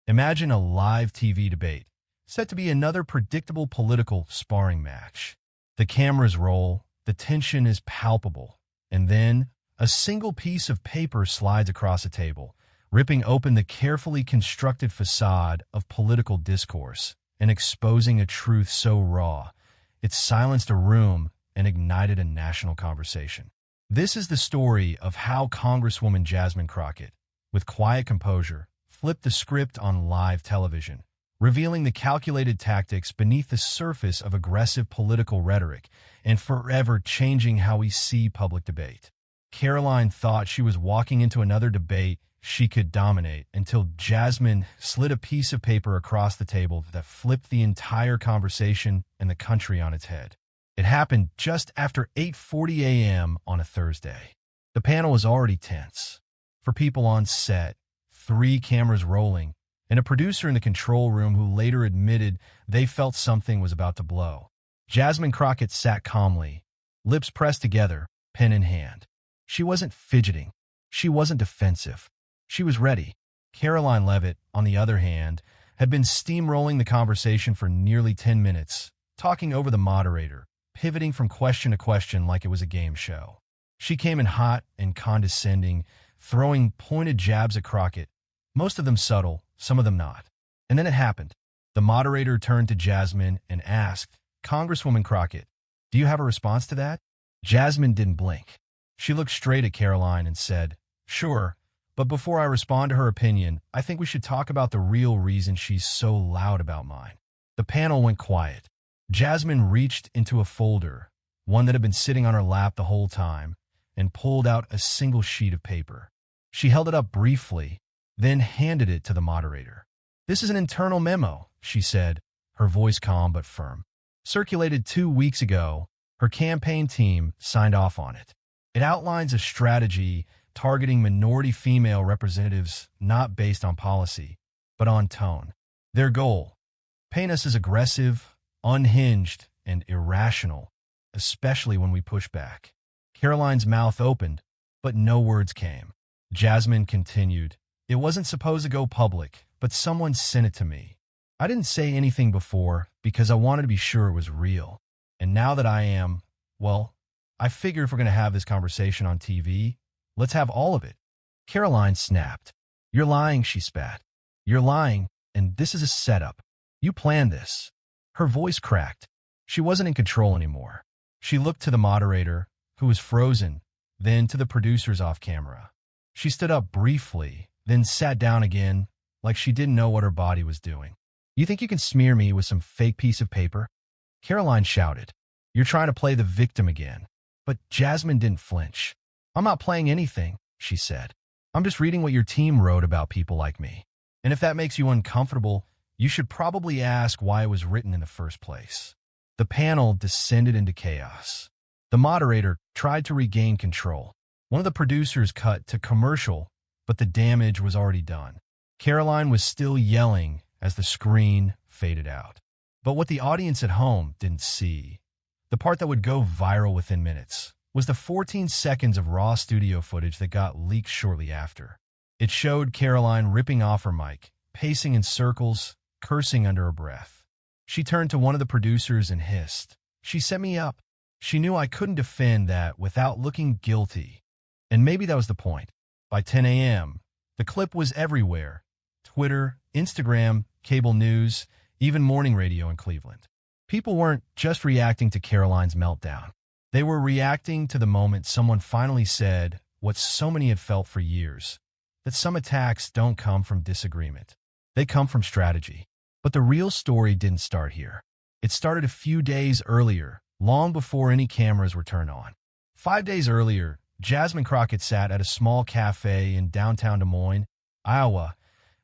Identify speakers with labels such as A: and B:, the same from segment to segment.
A: Imagine a live TV debate, set to be another predictable political sparring match. The cameras roll, the tension is palpable, and then a single piece of paper slides across a table, ripping open the carefully constructed facade of political discourse and exposing a truth so raw, it silenced a room and ignited a national conversation. This is the story of how Congresswoman Jasmine Crockett, with quiet composure, flipped the script on live television, revealing the calculated tactics beneath the surface of aggressive political rhetoric and forever changing how we see public debate. Karoline thought she was walking into another debate she could dominate until Jasmine slid a piece of paper across the table that flipped the entire conversation and the country on its head. It happened just after 8:40 a.m. on a Thursday. The panel was already tense. For people on set, 3 cameras rolling, and a producer in the control room who later admitted they felt something was about to blow. Jasmine Crockett sat calmly, lips pressed together, pen in hand. She wasn't fidgeting. She wasn't defensive. She was ready. Karoline Leavitt, on the other hand, had been steamrolling the conversation for nearly 10 minutes, talking over the moderator, pivoting from question to question like it was a game show. She came in hot and condescending, throwing pointed jabs at Crockett, most of them subtle, some of them not. And then it happened. The moderator turned to Jasmine and asked, "Congresswoman Crockett, do you have a response to that?" Jasmine didn't blink. She looked straight at Karoline and said, "Sure, but before I respond to her opinion, I think we should talk about the real reason she's so loud about mine." The panel went quiet. Jasmine reached into a folder, one that had been sitting on her lap the whole time, and pulled out a single sheet of paper. She held it up briefly, then handed it to the moderator. "This is an internal memo," she said, her voice calm but firm. "Circulated 2 weeks ago. Her campaign team signed off on it. It outlines a strategy targeting minority female representatives not based on policy, but on tone. Their goal: paint us as aggressive, unhinged, and irrational, especially when we push back." Karoline's mouth opened, but no words came. Jasmine continued, "It wasn't supposed to go public, but someone sent it to me. I didn't say anything before because I wanted to be sure it was real. And now that I am, well, I figure if we're going to have this conversation on TV, let's have all of it." Karoline snapped. "You're lying," she spat. "You're lying, and this is a setup. You planned this." Her voice cracked. She wasn't in control anymore. She looked to the moderator, who was frozen, then to the producers off camera. She stood up briefly, then sat down again, like she didn't know what her body was doing. "You think you can smear me with some fake piece of paper?" Karoline shouted. "You're trying to play the victim again." But Jasmine didn't flinch. "I'm not playing anything," she said. "I'm just reading what your team wrote about people like me. And if that makes you uncomfortable, you should probably ask why it was written in the first place." The panel descended into chaos. The moderator tried to regain control. One of the producers cut to commercial, but the damage was already done. Karoline was still yelling as the screen faded out. But what the audience at home didn't see, the part that would go viral within minutes, was the 14 seconds of raw studio footage that got leaked shortly after. It showed Karoline ripping off her mic, pacing in circles, cursing under her breath. She turned to one of the producers and hissed, "She set me up." She knew I couldn't defend that without looking guilty. And maybe that was the point. By 10 a.m., the clip was everywhere. Twitter, Instagram, cable news, even morning radio in Cleveland. People weren't just reacting to Karoline's meltdown. They were reacting to the moment someone finally said what so many had felt for years, that some attacks don't come from disagreement. They come from strategy. But the real story didn't start here. It started a few days earlier, long before any cameras were turned on. 5 days earlier, Jasmine Crockett sat at a small cafe in downtown Des Moines, Iowa.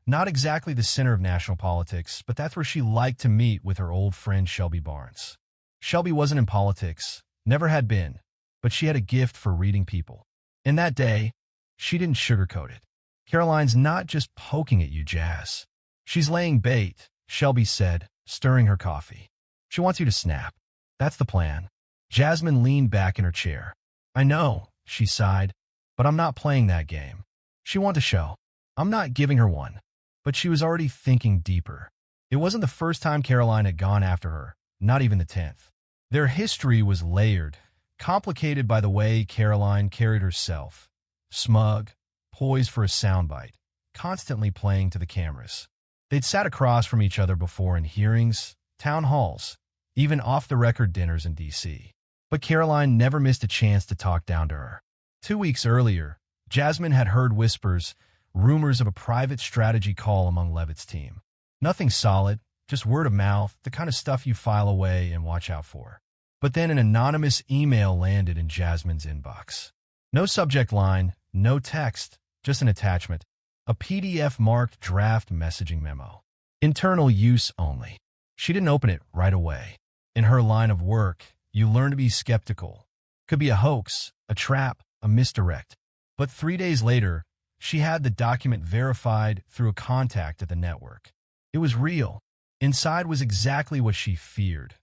A: Not exactly the center of national politics, but that's where she liked to meet with her old friend Shelby Barnes. Shelby wasn't in politics, never had been, but she had a gift for reading people. And that day, she didn't sugarcoat it. "Karoline's not just poking at you, Jazz. She's laying bait," Shelby said, stirring her coffee. "She wants you to snap. That's the plan." Jasmine leaned back in her chair. "I know," she sighed, "but I'm not playing that game. She wants a show. I'm not giving her one." but she was already thinking deeper. It wasn't the first time Karoline had gone after her, not even the 10th. Their history was layered, complicated by the way Karoline carried herself. Smug, poised for a soundbite, constantly playing to the cameras. They'd sat across from each other before in hearings, town halls, even off-the-record dinners in D.C. But Karoline never missed a chance to talk down to her. 2 weeks earlier, Jasmine had heard whispers, rumors of a private strategy call among Leavitt's team. Nothing solid, just word of mouth, the kind of stuff you file away and watch out for. But then an anonymous email landed in Jasmine's inbox. No subject line, no text, just an attachment. A PDF-marked draft messaging memo. Internal use only. She didn't open it right away. In her line of work, you learn to be skeptical. Could be a hoax, a trap, a misdirect. But 3 days later, she had the document verified through a contact at the network. It was real. Inside was exactly what she feared.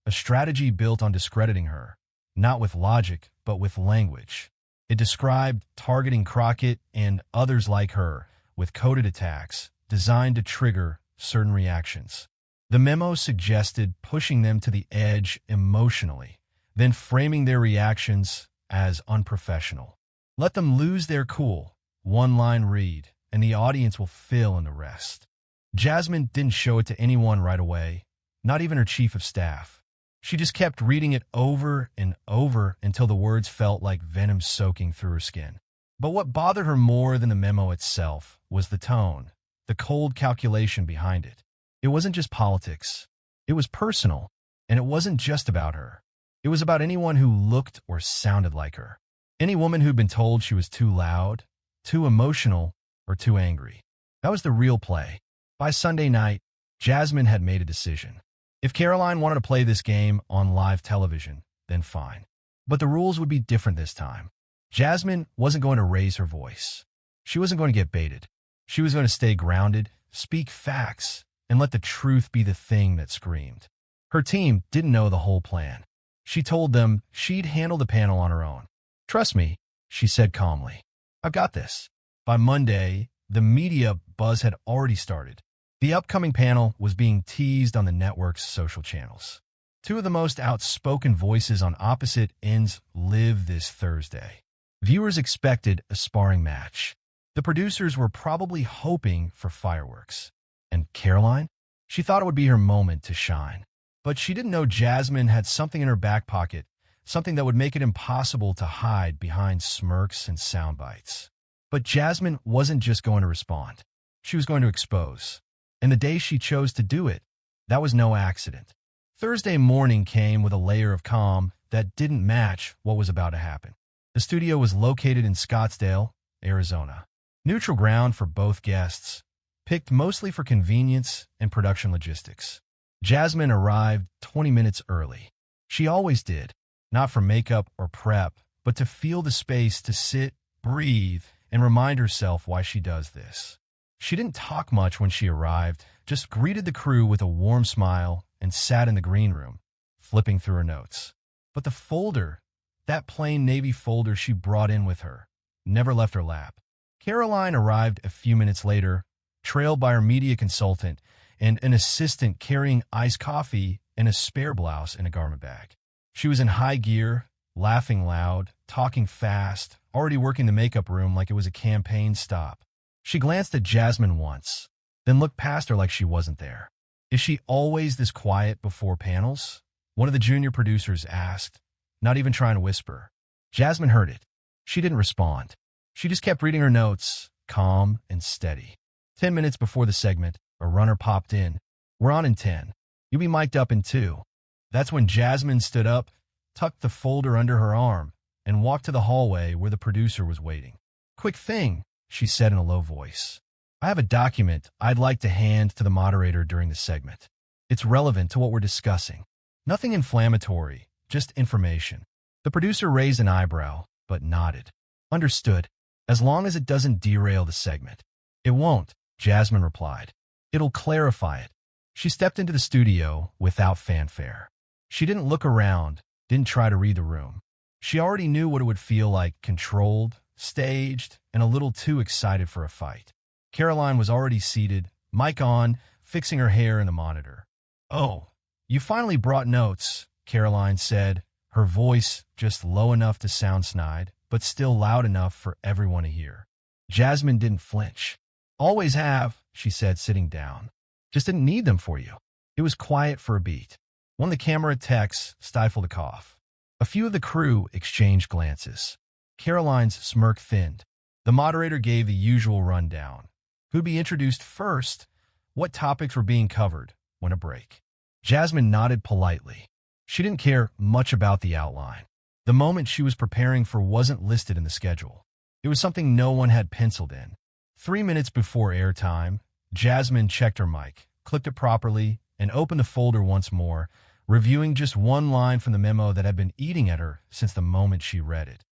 A: A strategy built on discrediting her, not with logic, but with language. It described targeting Crockett and others like her with coded attacks designed to trigger certain reactions. The memo suggested pushing them to the edge emotionally, then framing their reactions as unprofessional. Let them lose their cool, one-line read, and the audience will fill in the rest. Jasmine didn't show it to anyone right away, not even her chief of staff. She just kept reading it over and over until the words felt like venom soaking through her skin. But what bothered her more than the memo itself was the tone, the cold calculation behind it. It wasn't just politics. It was personal, and it wasn't just about her. It was about anyone who looked or sounded like her. Any woman who'd been told she was too loud, too emotional, or too angry. That was the real play. By Sunday night, Jasmine had made a decision. If Karoline wanted to play this game on live television, then fine. But the rules would be different this time. Jasmine wasn't going to raise her voice. She wasn't going to get baited. She was going to stay grounded, speak facts, and let the truth be the thing that screamed. Her team didn't know the whole plan. She told them she'd handle the panel on her own. "Trust me," she said calmly. "I've got this." By Monday, the media buzz had already started. The upcoming panel was being teased on the network's social channels. Two of the most outspoken voices on opposite ends live this Thursday. Viewers expected a sparring match. The producers were probably hoping for fireworks. And Karoline? She thought it would be her moment to shine. But she didn't know Jasmine had something in her back pocket, something that would make it impossible to hide behind smirks and sound bites. But Jasmine wasn't just going to respond. She was going to expose. And the day she chose to do it, that was no accident. Thursday morning came with a layer of calm that didn't match what was about to happen. The studio was located in Scottsdale, Arizona. Neutral ground for both guests, picked mostly for convenience and production logistics. Jasmine arrived 20 minutes early. She always did, not for makeup or prep, but to feel the space to sit, breathe, and remind herself why she does this. She didn't talk much when she arrived, just greeted the crew with a warm smile and sat in the green room, flipping through her notes. But the folder, that plain navy folder she brought in with her, never left her lap. Karoline arrived a few minutes later, trailed by her media consultant and an assistant carrying iced coffee and a spare blouse in a garment bag. She was in high gear, laughing loud, talking fast, already working the makeup room like it was a campaign stop. She glanced at Jasmine once, then looked past her like she wasn't there. "Is she always this quiet before panels?" one of the junior producers asked, not even trying to whisper. Jasmine heard it. She didn't respond. She just kept reading her notes, calm and steady. 10 minutes before the segment, a runner popped in. "We're on in 10. You'll be mic'd up in 2. That's when Jasmine stood up, tucked the folder under her arm, and walked to the hallway where the producer was waiting. "Quick thing," she said in a low voice. "I have a document I'd like to hand to the moderator during the segment. It's relevant to what we're discussing. Nothing inflammatory, just information." The producer raised an eyebrow, but nodded. "Understood, as long as it doesn't derail the segment." "It won't," Jasmine replied. "It'll clarify it." She stepped into the studio without fanfare. She didn't look around, didn't try to read the room. She already knew what it would feel like, controlled, staged, and a little too excited for a fight. Karoline was already seated, mic on, fixing her hair in the monitor. "Oh, you finally brought notes," Karoline said, her voice just low enough to sound snide, but still loud enough for everyone to hear. Jasmine didn't flinch. "Always have," she said, sitting down. "Just didn't need them for you." It was quiet for a beat. One of the camera techs stifled a cough. A few of the crew exchanged glances. Karoline's smirk thinned. The moderator gave the usual rundown. Who'd be introduced first? What topics were being covered? When a break. Jasmine nodded politely. She didn't care much about the outline. The moment she was preparing for wasn't listed in the schedule. It was something no one had penciled in. 3 minutes before airtime, Jasmine checked her mic, clipped it properly, and opened the folder once more, reviewing just one line from the memo that had been eating at her since the moment she read it.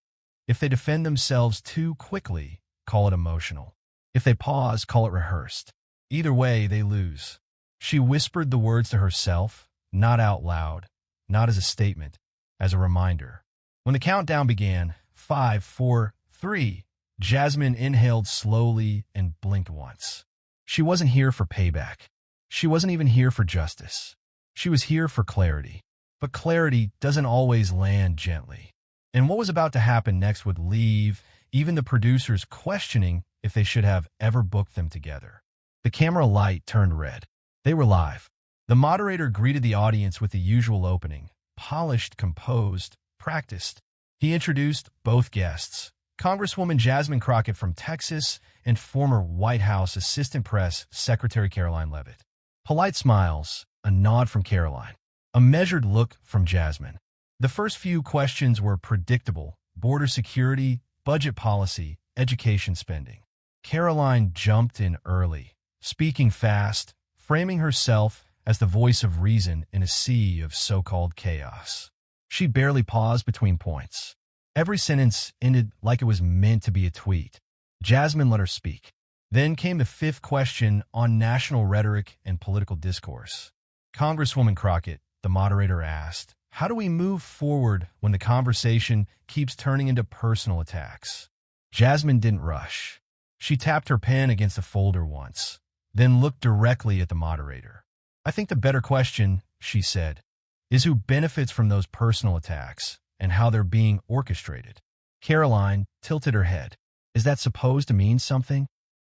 A: If they defend themselves too quickly, call it emotional. If they pause, call it rehearsed. Either way, they lose. She whispered the words to herself, not out loud, not as a statement, as a reminder. When the countdown began, 5, 4, 3, Jasmine inhaled slowly and blinked once. She wasn't here for payback. She wasn't even here for justice. She was here for clarity. But clarity doesn't always land gently. And what was about to happen next would leave even the producers questioning if they should have ever booked them together. The camera light turned red. They were live. The moderator greeted the audience with the usual opening, polished, composed, practiced. He introduced both guests, Congresswoman Jasmine Crockett from Texas and former White House Assistant Press Secretary Karoline Leavitt. Polite smiles, a nod from Karoline, a measured look from Jasmine. The first few questions were predictable: border security, budget policy, education spending. Karoline jumped in early, speaking fast, framing herself as the voice of reason in a sea of so-called chaos. She barely paused between points. Every sentence ended like it was meant to be a tweet. Jasmine let her speak. Then came the fifth question on national rhetoric and political discourse. Congresswoman Crockett, the moderator asked, "How do we move forward when the conversation keeps turning into personal attacks?" Jasmine didn't rush. She tapped her pen against the folder once, then looked directly at the moderator. "I think the better question," she said, "is who benefits from those personal attacks and how they're being orchestrated." Karoline tilted her head. "Is that supposed to mean something?"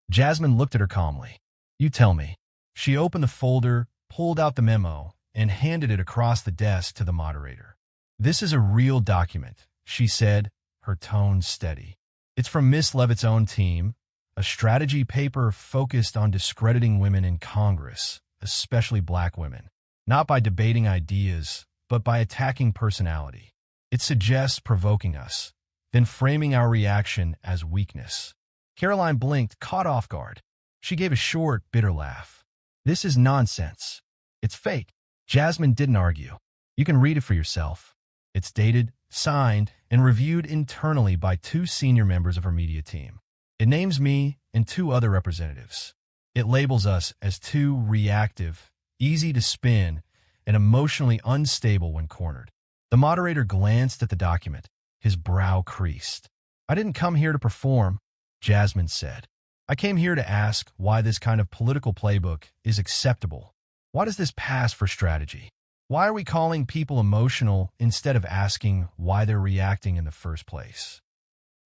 A: Jasmine looked at her calmly. "You tell me." She opened the folder, pulled out the memo, and handed it across the desk to the moderator. "This is a real document," she said, her tone steady. "It's from Miss Leavitt's own team, a strategy paper focused on discrediting women in Congress, especially black women, not by debating ideas, but by attacking personality. It suggests provoking us, then framing our reaction as weakness." Karoline blinked, caught off guard. She gave a short, bitter laugh. "This is nonsense. It's fake." Jasmine didn't argue. "You can read it for yourself. It's dated, signed, and reviewed internally by 2 senior members of her media team. It names me and 2 other representatives. It labels us as too reactive, easy to spin, and emotionally unstable when cornered." The moderator glanced at the document. His brow creased. "I didn't come here to perform," Jasmine said. "I came here to ask why this kind of political playbook is acceptable. Why does this pass for strategy? Why are we calling people emotional instead of asking why they're reacting in the first place?"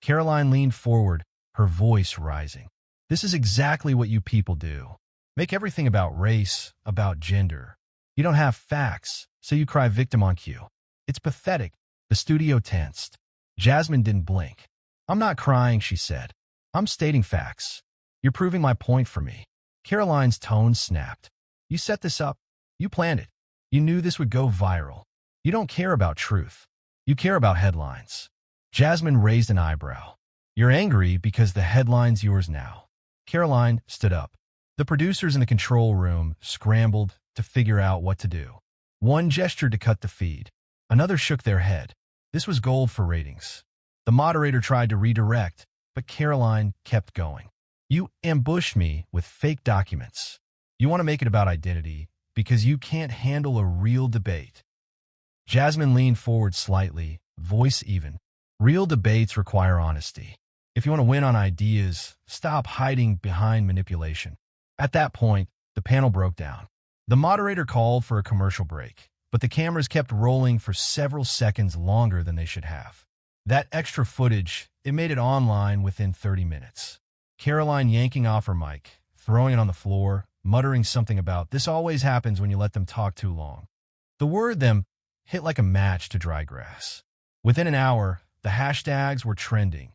A: Karoline leaned forward, her voice rising. "This is exactly what you people do. Make everything about race, about gender. You don't have facts, so you cry victim on cue. It's pathetic." The studio tensed. Jasmine didn't blink. "I'm not crying," she said. "I'm stating facts. You're proving my point for me." Karoline's tone snapped. "You set this up. You planned it. You knew this would go viral. You don't care about truth. You care about headlines." Jasmine raised an eyebrow. "You're angry because the headline's yours now." Karoline stood up. The producers in the control room scrambled to figure out what to do. One gestured to cut the feed. Another shook their head. This was gold for ratings. The moderator tried to redirect, but Karoline kept going. "You ambushed me with fake documents. You want to make it about identity because you can't handle a real debate." Jasmine leaned forward slightly, voice even. "Real debates require honesty. If you want to win on ideas, stop hiding behind manipulation. At that point, the panel broke down. The moderator called for a commercial break, but the cameras kept rolling for several seconds longer than they should have. That extra footage, it made it online within 30 minutes. Karoline yanking off her mic, throwing it on the floor, muttering something about, "This always happens when you let them talk too long." The word them hit like a match to dry grass. Within an hour, the hashtags were trending.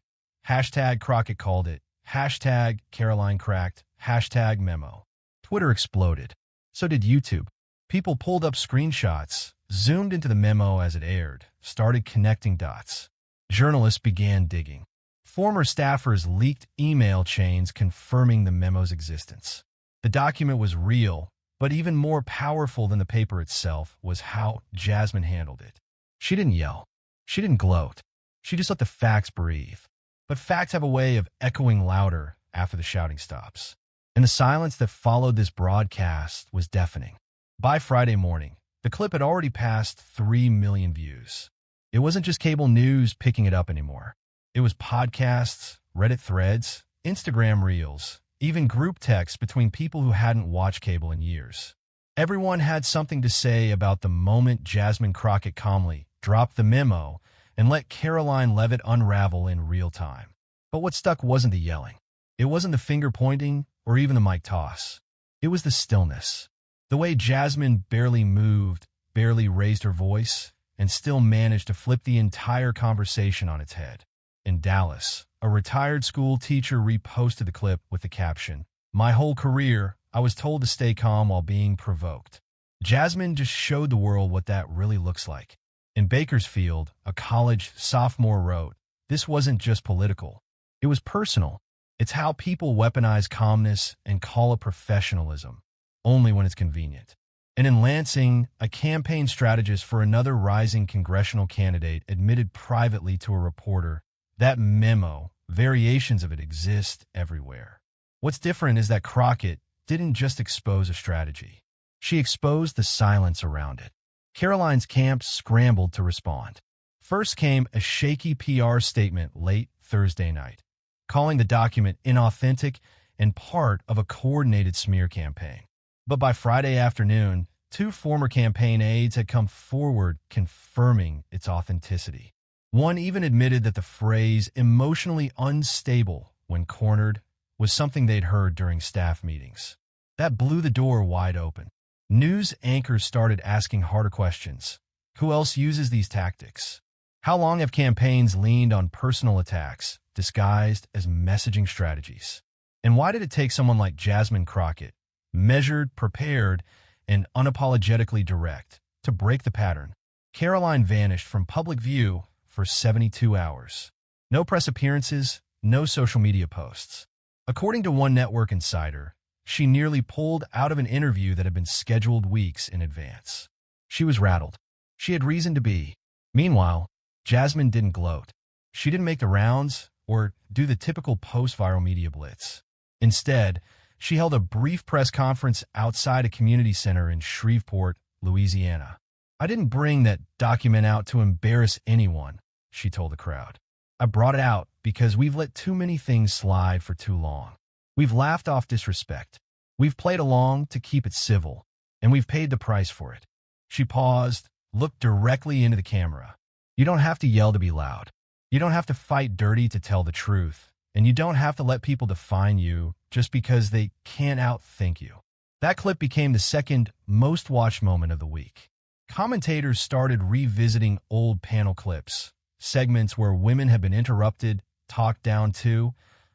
A: Hashtag Crockett called it. Hashtag Karoline cracked. Hashtag memo. Twitter exploded. So did YouTube. People pulled up screenshots, zoomed into the memo as it aired, started connecting dots. Journalists began digging. Former staffers leaked email chains confirming the memo's existence. The document was real, but even more powerful than the paper itself was how Jasmine handled it. She didn't yell. She didn't gloat. She just let the facts breathe. But facts have a way of echoing louder after the shouting stops. And the silence that followed this broadcast was deafening. By Friday morning, the clip had already passed 3 million views. It wasn't just cable news picking it up anymore. It was podcasts, Reddit threads, Instagram reels, even group texts between people who hadn't watched cable in years. Everyone had something to say about the moment Jasmine Crockett calmly dropped the memo and let Karoline Leavitt unravel in real time. But what stuck wasn't the yelling. It wasn't the finger pointing or even the mic toss. It was the stillness. The way Jasmine barely moved, barely raised her voice, and still managed to flip the entire conversation on its head. In Dallas, a retired school teacher reposted the clip with the caption, "My whole career, I was told to stay calm while being provoked." Jasmine just showed the world what that really looks like. In Bakersfield, a college sophomore wrote, "This wasn't just political. It was personal. It's how people weaponize calmness and call it professionalism, only when it's convenient." And in Lansing, a campaign strategist for another rising congressional candidate admitted privately to a reporter that memo, variations of it exist everywhere. What's different is that Crockett didn't just expose a strategy. She exposed the silence around it. Karoline's camp scrambled to respond. First came a shaky PR statement late Thursday night, calling the document inauthentic and part of a coordinated smear campaign. But by Friday afternoon, 2 former campaign aides had come forward confirming its authenticity. One even admitted that the phrase "emotionally unstable" when cornered was something they'd heard during staff meetings. That blew the door wide open. News anchors started asking harder questions. Who else uses these tactics? How long have campaigns leaned on personal attacks, disguised as messaging strategies? And why did it take someone like Jasmine Crockett, measured, prepared, and unapologetically direct, to break the pattern? Karoline vanished from public view for 72 hours. No press appearances, no social media posts. According to one network insider, she nearly pulled out of an interview that had been scheduled weeks in advance. She was rattled. She had reason to be. Meanwhile, Jasmine didn't gloat. She didn't make the rounds or do the typical post-viral media blitz. Instead, she held a brief press conference outside a community center in Shreveport, Louisiana. "I didn't bring that document out to embarrass anyone," she told the crowd. "I brought it out because we've let too many things slide for too long. We've laughed off disrespect. We've played along to keep it civil, and we've paid the price for it." She paused, looked directly into the camera. "You don't have to yell to be loud. You don't have to fight dirty to tell the truth, and you don't have to let people define you just because they can't outthink you." That clip became the second most watched moment of the week. Commentators started revisiting old panel clips, segments where women had been interrupted, talked down to,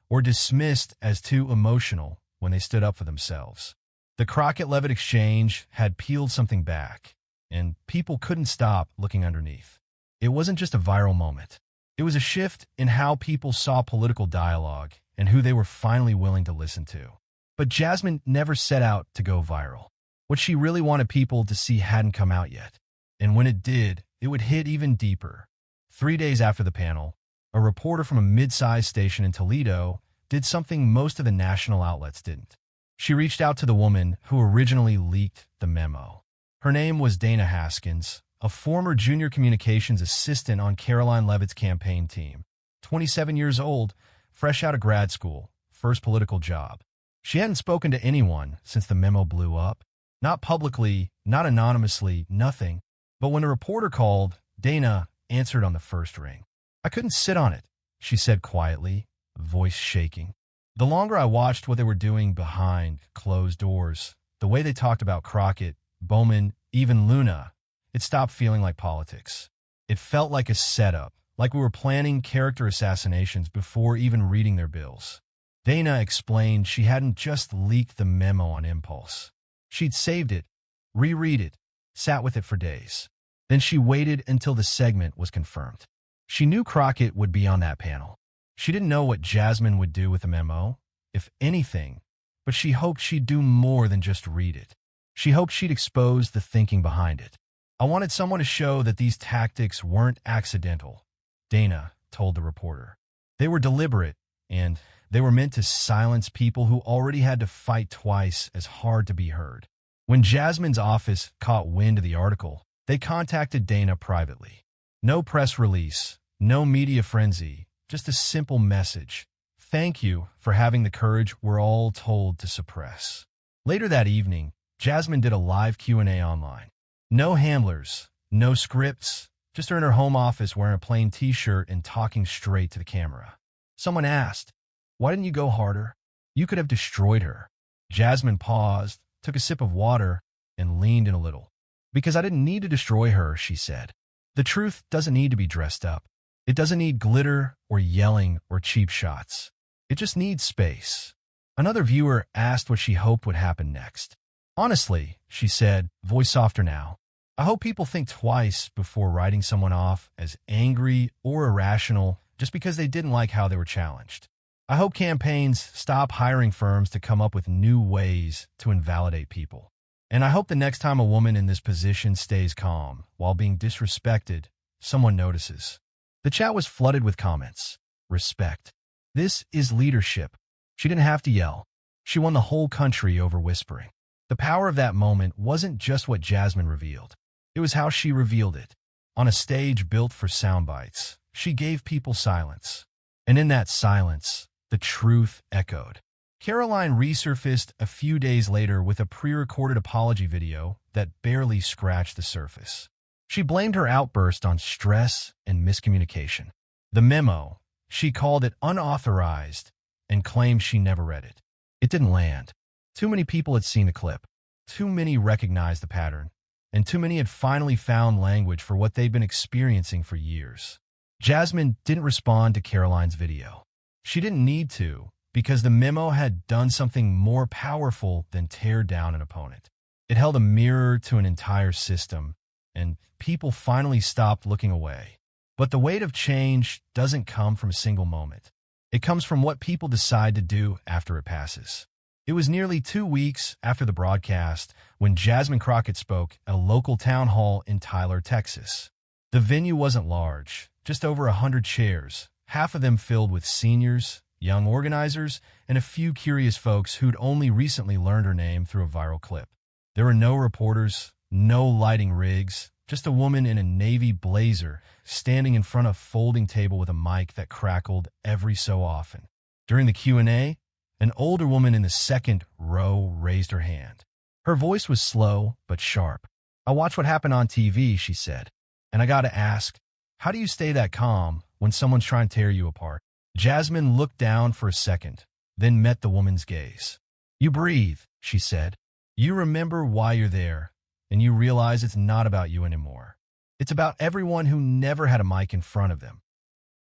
A: or dismissed as too emotional when they stood up for themselves. The Crockett-Leavitt exchange had peeled something back, and people couldn't stop looking underneath. It wasn't just a viral moment. It was a shift in how people saw political dialogue and who they were finally willing to listen to. But Jasmine never set out to go viral. What she really wanted people to see hadn't come out yet. And when it did, it would hit even deeper. 3 days after the panel, a reporter from a mid-sized station in Toledo did something most of the national outlets didn't. She reached out to the woman who originally leaked the memo. Her name was Dana Haskins, a former junior communications assistant on Karoline Leavitt's campaign team. 27 years old, fresh out of grad school, first political job. She hadn't spoken to anyone since the memo blew up. Not publicly, not anonymously, nothing. But when a reporter called, Dana answered on the first ring. I couldn't sit on it, she said quietly, voice shaking. The longer I watched what they were doing behind closed doors, the way they talked about Crockett, Bowman, even Luna, it stopped feeling like politics. It felt like a setup, like we were planning character assassinations before even reading their bills. Dana explained she hadn't just leaked the memo on impulse. She'd saved it, reread it, sat with it for days. Then she waited until the segment was confirmed. She knew Crockett would be on that panel. She didn't know what Jasmine would do with the memo, if anything, but she hoped she'd do more than just read it. She hoped she'd expose the thinking behind it. I wanted someone to show that these tactics weren't accidental, Dana told the reporter. They were deliberate, and they were meant to silence people who already had to fight twice as hard to be heard. When Jasmine's office caught wind of the article, they contacted Dana privately. No press release, no media frenzy, just a simple message. Thank you for having the courage we're all told to suppress. Later that evening, Jasmine did a live Q&A online. No handlers, no scripts, just her in her home office wearing a plain t-shirt and talking straight to the camera. Someone asked, "Why didn't you go harder? You could have destroyed her." Jasmine paused, took a sip of water, and leaned in a little. "Because I didn't need to destroy her," she said. "The truth doesn't need to be dressed up. It doesn't need glitter or yelling or cheap shots. It just needs space." Another viewer asked what she hoped would happen next. "Honestly," she said, voice softer now, "I hope people think twice before writing someone off as angry or irrational just because they didn't like how they were challenged. I hope campaigns stop hiring firms to come up with new ways to invalidate people. And I hope the next time a woman in this position stays calm while being disrespected, someone notices." The chat was flooded with comments. Respect. This is leadership. She didn't have to yell. She won the whole country over whispering. The power of that moment wasn't just what Jasmine revealed. It was how she revealed it. On a stage built for sound bites, she gave people silence. And in that silence, the truth echoed. Karoline resurfaced a few days later with a pre-recorded apology video that barely scratched the surface. She blamed her outburst on stress and miscommunication. The memo, she called it unauthorized and claimed she never read it. It didn't land. Too many people had seen the clip. Too many recognized the pattern. And too many had finally found language for what they'd been experiencing for years. Jasmine didn't respond to Karoline's video. She didn't need to, because the memo had done something more powerful than tear down an opponent. It held a mirror to an entire system, and people finally stopped looking away. But the weight of change doesn't come from a single moment. It comes from what people decide to do after it passes. It was nearly 2 weeks after the broadcast when Jasmine Crockett spoke at a local town hall in Tyler, Texas. The venue wasn't large, just over 100 chairs, half of them filled with seniors, young organizers, and a few curious folks who'd only recently learned her name through a viral clip. There were no reporters, no lighting rigs, just a woman in a navy blazer standing in front of a folding table with a mic that crackled every so often. During the Q&A, an older woman in the second row raised her hand. Her voice was slow but sharp. "I watch what happened on TV," she said, "and I gotta ask, how do you stay that calm when someone's trying to tear you apart?" Jasmine looked down for a second, then met the woman's gaze. "You breathe," she said. "You remember why you're there, and you realize it's not about you anymore. It's about everyone who never had a mic in front of them."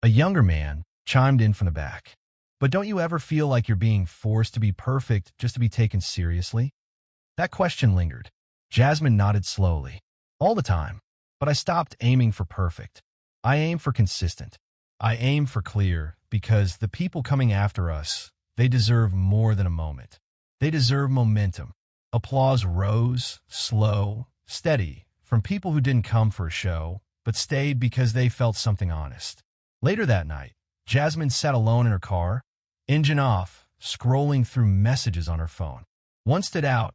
A: A younger man chimed in from the back. "But don't you ever feel like you're being forced to be perfect just to be taken seriously?" That question lingered. Jasmine nodded slowly. "All the time. But I stopped aiming for perfect. I aim for consistent. I aim for clear, because the people coming after us, they deserve more than a moment. They deserve momentum. Applause rose, slow, steady, from people who didn't come for a show, but stayed because they felt something honest." Later that night, Jasmine sat alone in her car, engine off, scrolling through messages on her phone. One stood out,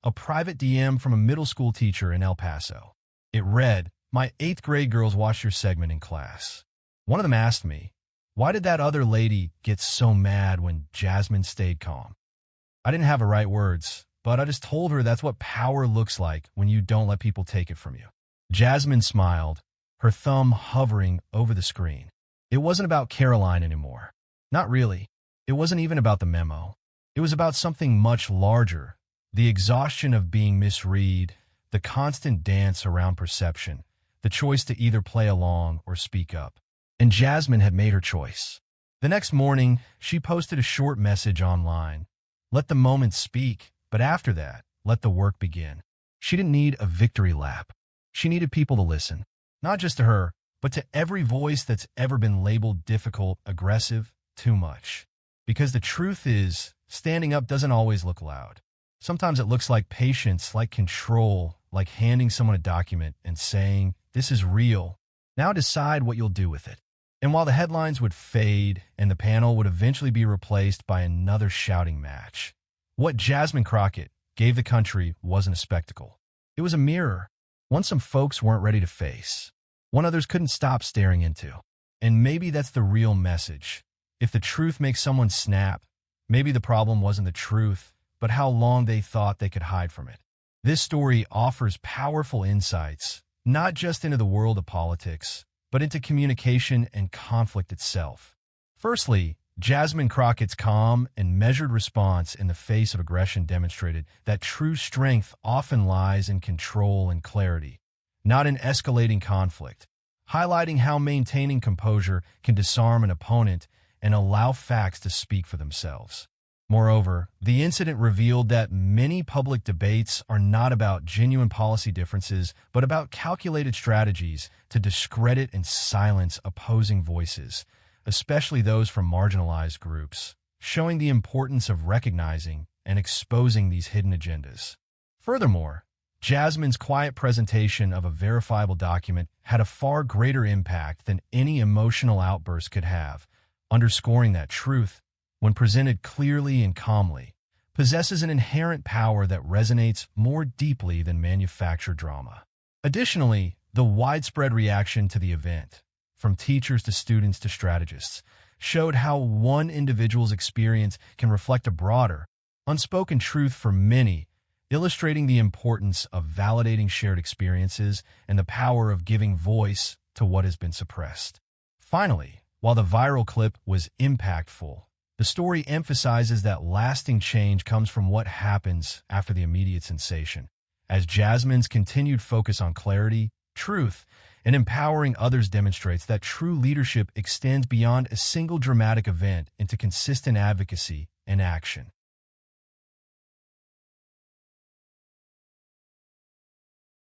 A: a private DM from a middle school teacher in El Paso. It read, "My 8th grade girls watched your segment in class. One of them asked me, Why did that other lady get so mad when Jasmine stayed calm? I didn't have the right words, but I just told her that's what power looks like when you don't let people take it from you. Jasmine smiled, her thumb hovering over the screen. It wasn't about Karoline anymore. Not really. It wasn't even about the memo. It was about something much larger. The exhaustion of being misread, the constant dance around perception, the choice to either play along or speak up. And Jasmine had made her choice. The next morning, she posted a short message online. Let the moment speak, but after that, let the work begin. She didn't need a victory lap. She needed people to listen, not just to her, but to every voice that's ever been labeled difficult, aggressive, too much. Because the truth is, standing up doesn't always look loud. Sometimes it looks like patience, like control, like handing someone a document and saying, "This is real. Now decide what you'll do with it." And while the headlines would fade and the panel would eventually be replaced by another shouting match, what Jasmine Crockett gave the country wasn't a spectacle. It was a mirror, one some folks weren't ready to face, one others couldn't stop staring into. And maybe that's the real message. If the truth makes someone snap, maybe the problem wasn't the truth, but how long they thought they could hide from it. This story offers powerful insights, not just into the world of politics, but into communication and conflict itself. Firstly, Jasmine Crockett's calm and measured response in the face of aggression demonstrated that true strength often lies in control and clarity, not in escalating conflict, highlighting how maintaining composure can disarm an opponent and allow facts to speak for themselves. Moreover, the incident revealed that many public debates are not about genuine policy differences, but about calculated strategies to discredit and silence opposing voices, especially those from marginalized groups, showing the importance of recognizing and exposing these hidden agendas. Furthermore, Jasmine's quiet presentation of a verifiable document had a far greater impact than any emotional outburst could have, underscoring that truth, when presented clearly and calmly, possesses an inherent power that resonates more deeply than manufactured drama. Additionally, the widespread reaction to the event, from teachers to students to strategists, showed how one individual's experience can reflect a broader, unspoken truth for many, illustrating the importance of validating shared experiences and the power of giving voice to what has been suppressed. Finally, while the viral clip was impactful, the story emphasizes that lasting change comes from what happens after the immediate sensation. As Jasmine's continued focus on clarity, truth, and empowering others demonstrates that true leadership extends beyond a single dramatic event into consistent advocacy and action.